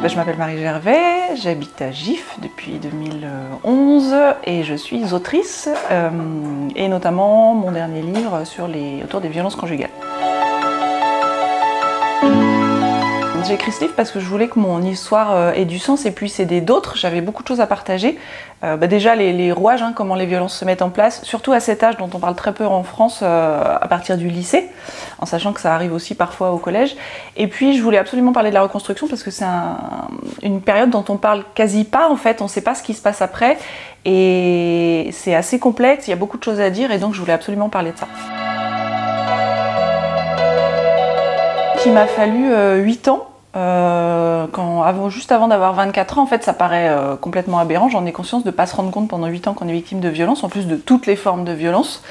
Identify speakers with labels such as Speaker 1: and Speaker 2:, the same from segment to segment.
Speaker 1: Je m'appelle Marie Gervais, j'habite à Gif depuis 2011 et je suis autrice et notamment mon dernier livre autour des violences conjugales. J'ai écrit ce livre parce que je voulais que mon histoire ait du sens et puisse aider d'autres. J'avais beaucoup de choses à partager. Déjà les rouages, comment les violences se mettent en place, surtout à cet âge dont on parle très peu en France, à partir du lycée, en sachant que ça arrive aussi parfois au collège. Et puis je voulais absolument parler de la reconstruction parce que c'est une période dont on parle quasi pas en fait, on ne sait pas ce qui se passe après et c'est assez complexe, il y a beaucoup de choses à dire et donc je voulais absolument parler de ça. Il m'a fallu 8 ans. Juste avant d'avoir 24 ans, en fait, ça paraît complètement aberrant. J'en ai conscience de ne pas se rendre compte pendant 8 ans qu'on est victime de violence, en plus de toutes les formes de violence.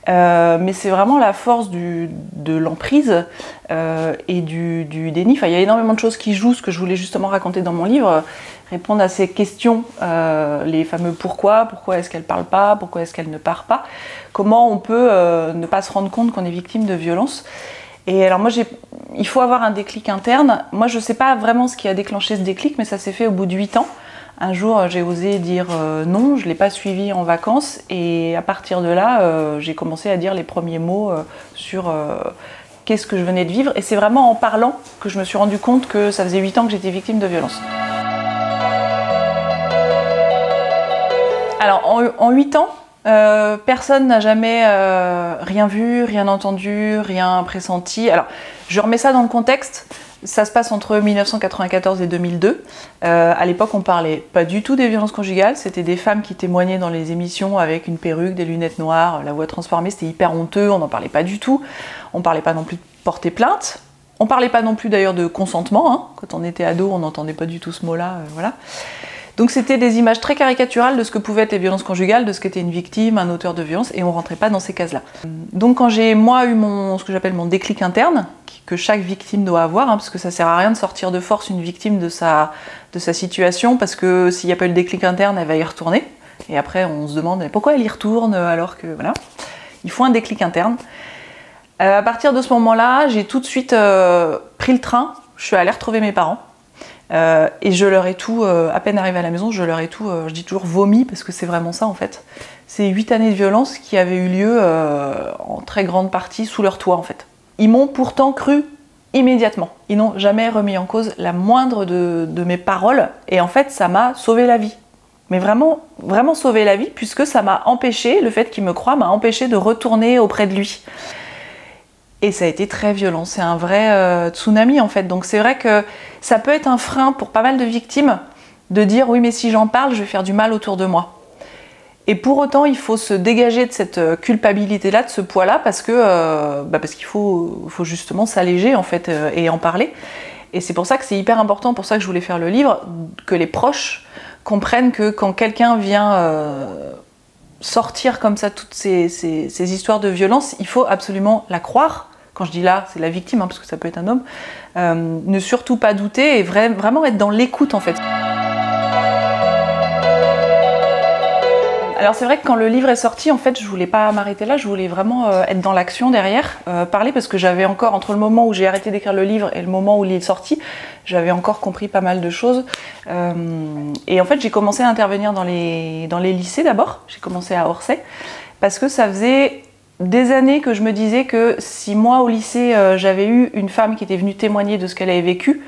Speaker 1: Mais c'est vraiment la force de l'emprise et du déni. Enfin, il y a énormément de choses qui jouent, ce que je voulais justement raconter dans mon livre, répondre à ces questions, les fameux pourquoi est-ce qu'elle ne parle pas, pourquoi est-ce qu'elle ne part pas, comment on peut ne pas se rendre compte qu'on est victime de violence. Et alors moi, il faut avoir un déclic interne. Moi, je ne sais pas vraiment ce qui a déclenché ce déclic, mais ça s'est fait au bout de 8 ans. Un jour, j'ai osé dire non, je ne l'ai pas suivi en vacances. Et à partir de là, j'ai commencé à dire les premiers mots sur qu'est-ce que je venais de vivre. Et c'est vraiment en parlant que je me suis rendu compte que ça faisait 8 ans que j'étais victime de violence. Alors, en 8 ans, personne n'a jamais rien vu, rien entendu, rien pressenti. Alors, je remets ça dans le contexte. Ça se passe entre 1994 et 2002. À l'époque, on parlait pas du tout des violences conjugales. C'était des femmes qui témoignaient dans les émissions avec une perruque, des lunettes noires, la voix transformée. C'était hyper honteux, on n'en parlait pas du tout. On parlait pas non plus de porter plainte. On parlait pas non plus d'ailleurs de consentement. Quand on était ado, on n'entendait pas du tout ce mot-là. Voilà. Donc c'était des images très caricaturales de ce que pouvaient être les violences conjugales, de ce qu'était une victime, un auteur de violence, et on rentrait pas dans ces cases-là. Donc quand j'ai, moi, eu ce que j'appelle mon déclic interne, que chaque victime doit avoir, parce que ça sert à rien de sortir de force une victime de sa situation, parce que s'il n'y a pas eu le déclic interne, elle va y retourner. Et après, on se demande pourquoi elle y retourne, alors que, voilà. Il faut un déclic interne. À partir de ce moment-là, j'ai tout de suite pris le train, je suis allée retrouver mes parents. Et je leur ai tout, à peine arrivée à la maison, je leur ai tout, je dis toujours vomi parce que c'est vraiment ça en fait. C'est 8 années de violence qui avaient eu lieu en très grande partie sous leur toit en fait. Ils m'ont pourtant cru immédiatement. Ils n'ont jamais remis en cause la moindre de mes paroles et en fait ça m'a sauvé la vie. Mais vraiment, vraiment sauvé la vie puisque ça m'a empêché, le fait qu'ils me croient m'a empêché de retourner auprès de lui. Et ça a été très violent, c'est un vrai tsunami en fait. Donc c'est vrai que ça peut être un frein pour pas mal de victimes de dire oui mais si j'en parle je vais faire du mal autour de moi. Et pour autant il faut se dégager de cette culpabilité-là, de ce poids-là parce qu'il faut justement s'alléger en fait et en parler. Et c'est pour ça que c'est hyper important, pour ça que je voulais faire le livre, que les proches comprennent que quand quelqu'un vient sortir comme ça toutes ces histoires de violence, il faut absolument la croire. Quand je dis là, c'est la victime, parce que ça peut être un homme. Ne surtout pas douter et vraiment être dans l'écoute en fait. Alors c'est vrai que quand le livre est sorti, en fait, je voulais pas m'arrêter là, je voulais vraiment être dans l'action derrière, parler parce que j'avais encore, entre le moment où j'ai arrêté d'écrire le livre et le moment où il est sorti, j'avais encore compris pas mal de choses. Et en fait, j'ai commencé à intervenir dans les lycées d'abord, j'ai commencé à Orsay, parce que ça faisait des années que je me disais que si moi au lycée j'avais eu une femme qui était venue témoigner de ce qu'elle avait vécu,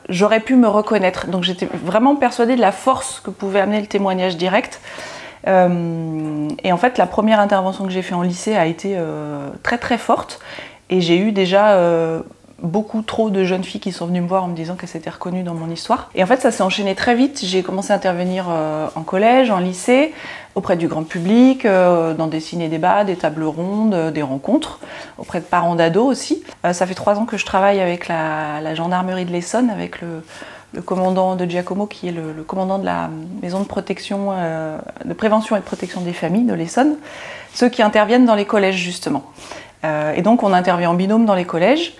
Speaker 1: j'aurais pu me reconnaître. Donc j'étais vraiment persuadée de la force que pouvait amener le témoignage direct. Et en fait la première intervention que j'ai faite en lycée a été très très forte et j'ai eu déjà beaucoup trop de jeunes filles qui sont venues me voir en me disant qu'elles s'étaient reconnues dans mon histoire. Et en fait ça s'est enchaîné très vite, j'ai commencé à intervenir en collège, en lycée, auprès du grand public, dans des ciné-débats, des tables rondes, des rencontres, auprès de parents d'ados aussi. Ça fait 3 ans que je travaille avec la gendarmerie de l'Essonne, avec le commandant de Giacomo, qui est le commandant de la maison de protection, de prévention et de protection des familles de l'Essonne, ceux qui interviennent dans les collèges justement. Et donc on intervient en binôme dans les collèges.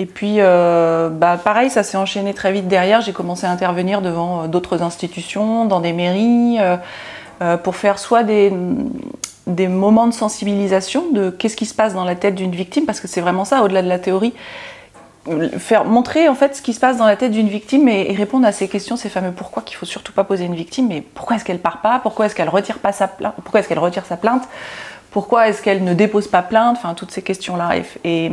Speaker 1: Et puis pareil, ça s'est enchaîné très vite derrière, j'ai commencé à intervenir devant d'autres institutions, dans des mairies, pour faire soit des moments de sensibilisation de qu'est-ce qui se passe dans la tête d'une victime, parce que c'est vraiment ça, au-delà de la théorie. faire montrer en fait ce qui se passe dans la tête d'une victime et répondre à ces questions, ces fameux pourquoi qu'il faut surtout pas poser à une victime, mais pourquoi est-ce qu'elle part pas, pourquoi est-ce qu'elle retire pas sa plainte, pourquoi est-ce qu'elle retire sa plainte, pourquoi est-ce qu'elle ne dépose pas plainte, enfin toutes ces questions-là, et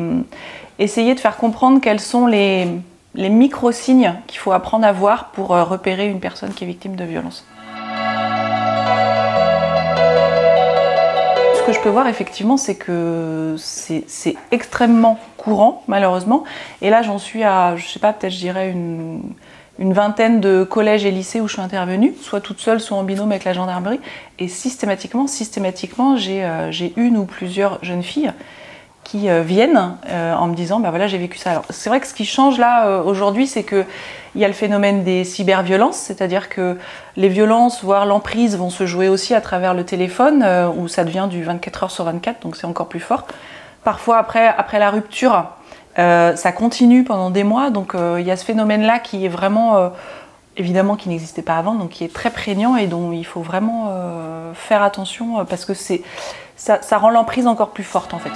Speaker 1: essayer de faire comprendre quels sont les micro-signes qu'il faut apprendre à voir pour repérer une personne qui est victime de violence. Ce que je peux voir effectivement, c'est que c'est extrêmement courant, malheureusement. Et là, j'en suis à, je sais pas, peut-être je dirais une vingtaine de collèges et lycées où je suis intervenue, soit toute seule, soit en binôme avec la gendarmerie. Et systématiquement, j'ai une ou plusieurs jeunes filles qui viennent en me disant bah voilà, j'ai vécu ça. Alors c'est vrai que ce qui change là aujourd'hui, c'est que il y a le phénomène des cyberviolences, c'est-à-dire que les violences, voire l'emprise, vont se jouer aussi à travers le téléphone, où ça devient du 24 heures sur 24, donc c'est encore plus fort. Parfois après la rupture, ça continue pendant des mois, donc il y a ce phénomène-là qui est vraiment évidemment qui n'existait pas avant, donc qui est très prégnant et dont il faut vraiment faire attention parce que ça rend l'emprise encore plus forte en fait.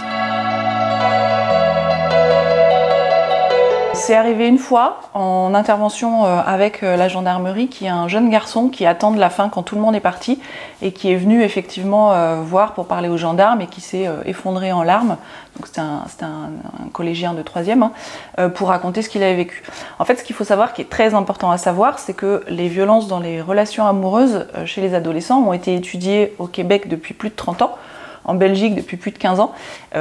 Speaker 1: C'est arrivé une fois en intervention avec la gendarmerie qu'il y a un jeune garçon qui attend de la fin quand tout le monde est parti et qui est venu effectivement voir pour parler aux gendarmes et qui s'est effondré en larmes. Donc c'était un collégien de 3e pour raconter ce qu'il avait vécu. En fait, ce qu'il faut savoir, qui est très important à savoir, c'est que les violences dans les relations amoureuses chez les adolescents ont été étudiées au Québec depuis plus de 30 ans. En Belgique depuis plus de 15 ans,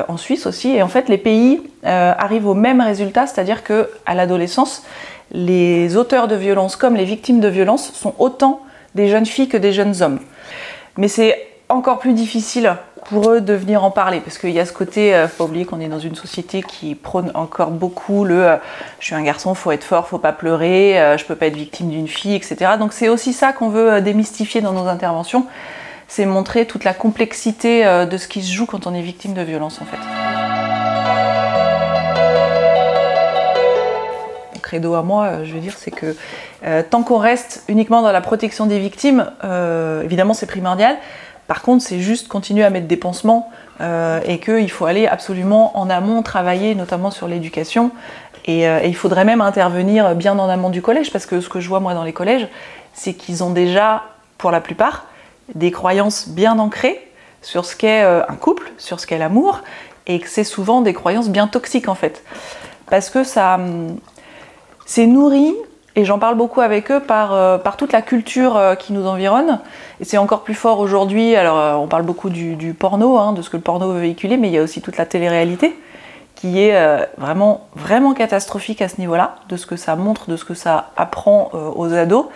Speaker 1: en Suisse aussi, et en fait les pays arrivent au même résultat, c'est-à-dire qu'à l'adolescence, les auteurs de violences comme les victimes de violences sont autant des jeunes filles que des jeunes hommes. Mais c'est encore plus difficile pour eux de venir en parler, parce qu'il y a ce côté, faut pas oublier qu'on est dans une société qui prône encore beaucoup le je suis un garçon, faut être fort, faut pas pleurer, je peux pas être victime d'une fille, etc. Donc c'est aussi ça qu'on veut démystifier dans nos interventions. C'est montrer toute la complexité de ce qui se joue quand on est victime de violence en fait. Mon credo à moi, je veux dire, c'est que tant qu'on reste uniquement dans la protection des victimes, évidemment c'est primordial. Par contre, c'est juste continuer à mettre des pansements et qu'il faut aller absolument en amont travailler, notamment sur l'éducation. Et il faudrait même intervenir bien en amont du collège, parce que ce que je vois moi dans les collèges, c'est qu'ils ont déjà, pour la plupart, des croyances bien ancrées sur ce qu'est un couple, sur ce qu'est l'amour, et que c'est souvent des croyances bien toxiques en fait. Parce que c'est nourri, et j'en parle beaucoup avec eux, par toute la culture qui nous environne. Et c'est encore plus fort aujourd'hui, alors on parle beaucoup du porno, de ce que le porno veut véhiculer, mais il y a aussi toute la télé-réalité, qui est vraiment, vraiment catastrophique à ce niveau-là, de ce que ça montre, de ce que ça apprend aux ados.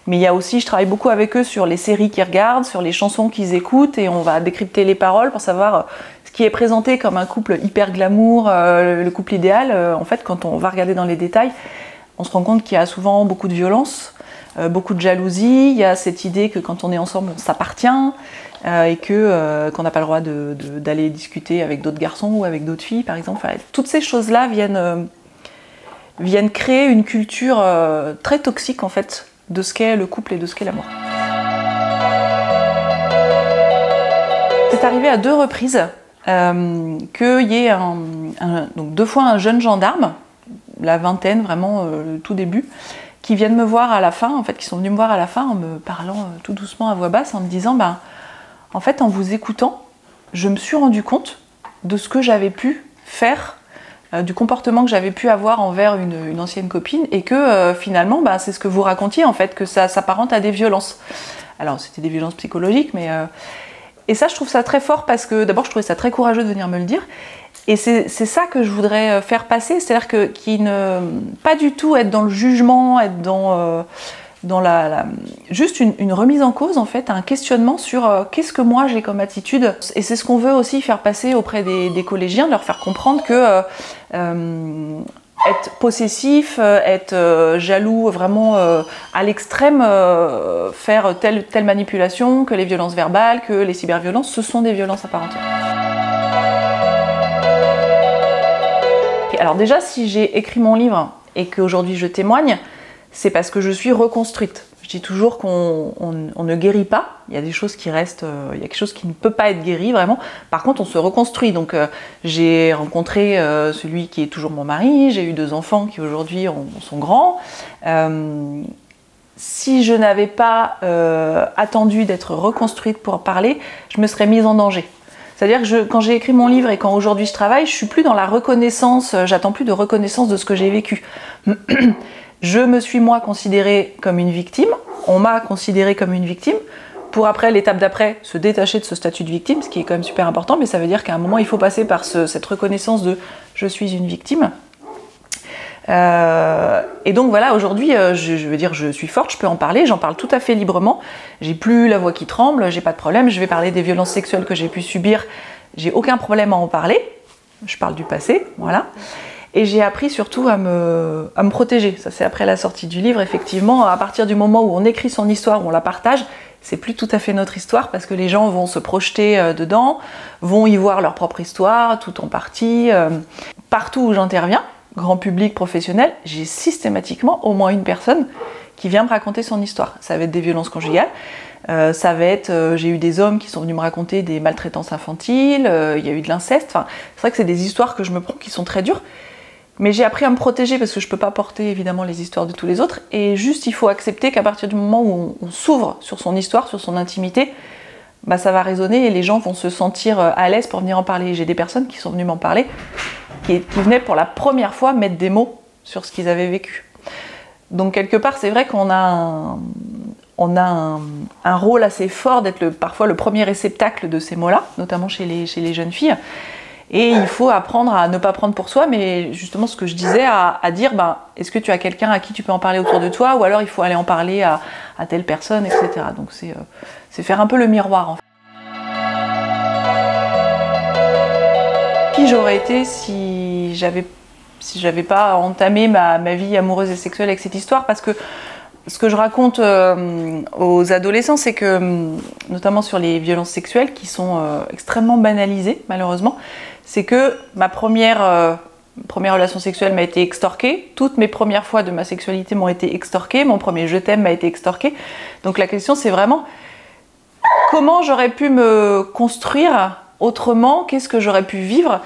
Speaker 1: Mais il y a aussi, je travaille beaucoup avec eux sur les séries qu'ils regardent, sur les chansons qu'ils écoutent, et on va décrypter les paroles pour savoir ce qui est présenté comme un couple hyper glamour, le couple idéal. En fait, quand on va regarder dans les détails, on se rend compte qu'il y a souvent beaucoup de violence, beaucoup de jalousie. Il y a cette idée que quand on est ensemble, on s'appartient, et qu'on n'a pas le droit d'aller discuter avec d'autres garçons ou avec d'autres filles, par exemple. Enfin, toutes ces choses-là viennent créer une culture très toxique, en fait, de ce qu'est le couple et de ce qu'est l'amour. C'est arrivé à 2 reprises qu'il y ait donc 2 fois un jeune gendarme, la vingtaine, vraiment le tout début, qui viennent me voir à la fin, en fait, qui sont venus me voir à la fin en me parlant tout doucement à voix basse, en me disant en fait, en vous écoutant, je me suis rendu compte de ce que j'avais pu faire, du comportement que j'avais pu avoir envers une ancienne copine, et que finalement, c'est ce que vous racontiez, en fait, que ça s'apparente à des violences. Alors, c'était des violences psychologiques, mais... Et ça, je trouve ça très fort, parce que d'abord, je trouvais ça très courageux de venir me le dire, et c'est ça que je voudrais faire passer, c'est-à-dire pas du tout être dans le jugement, être dans juste une remise en cause, en fait, un questionnement sur qu'est-ce que moi j'ai comme attitude. Et c'est ce qu'on veut aussi faire passer auprès des collégiens, de leur faire comprendre que être possessif, être jaloux vraiment à l'extrême, faire telle manipulation, que les violences verbales, que les cyberviolences, ce sont des violences à part entière. Alors déjà, si j'ai écrit mon livre et qu'aujourd'hui je témoigne, c'est parce que je suis reconstruite. Je dis toujours qu'on ne guérit pas. Il y a des choses qui restent, il y a quelque chose qui ne peut pas être guéri vraiment. Par contre, on se reconstruit. Donc, j'ai rencontré celui qui est toujours mon mari. J'ai eu 2 enfants qui aujourd'hui sont grands. Si je n'avais pas attendu d'être reconstruite pour parler, je me serais mise en danger. C'est-à-dire que quand j'ai écrit mon livre et quand aujourd'hui je travaille, je suis plus dans la reconnaissance, j'attends plus de reconnaissance de ce que j'ai vécu. Je me suis moi considérée comme une victime, on m'a considérée comme une victime, pour après, l'étape d'après, se détacher de ce statut de victime, ce qui est quand même super important, mais ça veut dire qu'à un moment, il faut passer par cette reconnaissance de « je suis une victime ». Et donc voilà, aujourd'hui, je veux dire, je suis forte, je peux en parler, j'en parle tout à fait librement. J'ai plus la voix qui tremble, j'ai pas de problème. Je vais parler des violences sexuelles que j'ai pu subir, j'ai aucun problème à en parler. Je parle du passé, voilà. Et j'ai appris surtout à me protéger. Ça, c'est après la sortie du livre, effectivement. À partir du moment où on écrit son histoire, où on la partage, c'est plus tout à fait notre histoire parce que les gens vont se projeter dedans, vont y voir leur propre histoire, tout en partie. Partout où j'interviens, grand public, professionnel, j'ai systématiquement au moins une personne qui vient me raconter son histoire. Ça va être des violences conjugales, ça va être, j'ai eu des hommes qui sont venus me raconter des maltraitances infantiles, il y a eu de l'inceste, enfin, c'est vrai que c'est des histoires que je me prends qui sont très dures, mais j'ai appris à me protéger parce que je peux pas porter évidemment les histoires de tous les autres, et juste il faut accepter qu'à partir du moment où on s'ouvre sur son histoire, sur son intimité, bah, ça va résonner et les gens vont se sentir à l'aise pour venir en parler. J'ai des personnes qui sont venues m'en parler, qui venaient pour la première fois mettre des mots sur ce qu'ils avaient vécu. Donc quelque part, c'est vrai qu'on a un rôle assez fort d'être parfois le premier réceptacle de ces mots-là, notamment chez les jeunes filles. Et il faut apprendre à ne pas prendre pour soi, mais justement ce que je disais, à dire, ben, est-ce que tu as quelqu'un à qui tu peux en parler autour de toi, ou alors il faut aller en parler à telle personne, etc. Donc c'est faire un peu le miroir, en fait. Qui j'aurais été si j'avais pas entamé ma vie amoureuse et sexuelle avec cette histoire, parce que ce que je raconte aux adolescents, c'est que, notamment sur les violences sexuelles, qui sont extrêmement banalisées, malheureusement, c'est que ma première relation sexuelle m'a été extorquée, toutes mes premières fois de ma sexualité m'ont été extorquées, mon premier je t'aime m'a été extorqué. Donc la question, c'est vraiment comment j'aurais pu me construire autrement, qu'est-ce que j'aurais pu vivre.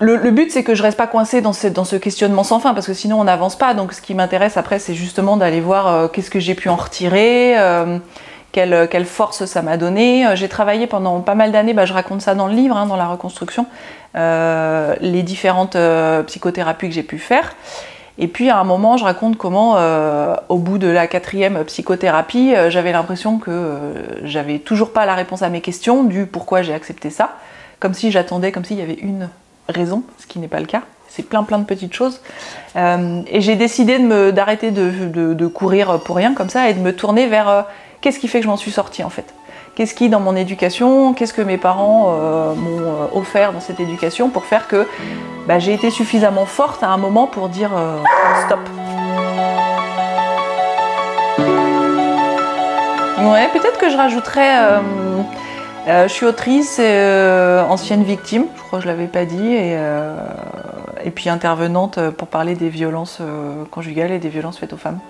Speaker 1: Le but, c'est que je reste pas coincée dans ce questionnement sans fin, parce que sinon on n'avance pas. Donc ce qui m'intéresse après, c'est justement d'aller voir qu'est-ce que j'ai pu en retirer, quelle force ça m'a donné. J'ai travaillé pendant pas mal d'années, je raconte ça dans le livre, dans la reconstruction, les différentes psychothérapies que j'ai pu faire. Et puis à un moment, je raconte comment, au bout de la 4e psychothérapie, j'avais l'impression que j'avais toujours pas la réponse à mes questions, du pourquoi j'ai accepté ça, comme si j'attendais, comme s'il y avait une raison, ce qui n'est pas le cas. C'est plein de petites choses. Et j'ai décidé d'arrêter de courir pour rien comme ça et de me tourner vers qu'est-ce qui fait que je m'en suis sortie en fait. Qu'est-ce qui, dans mon éducation, qu'est-ce que mes parents m'ont offert dans cette éducation pour faire que j'ai été suffisamment forte à un moment pour dire stop. Ouais, peut-être que je rajouterais... je suis autrice, ancienne victime, je crois que je l'avais pas dit, et puis intervenante pour parler des violences conjugales et des violences faites aux femmes.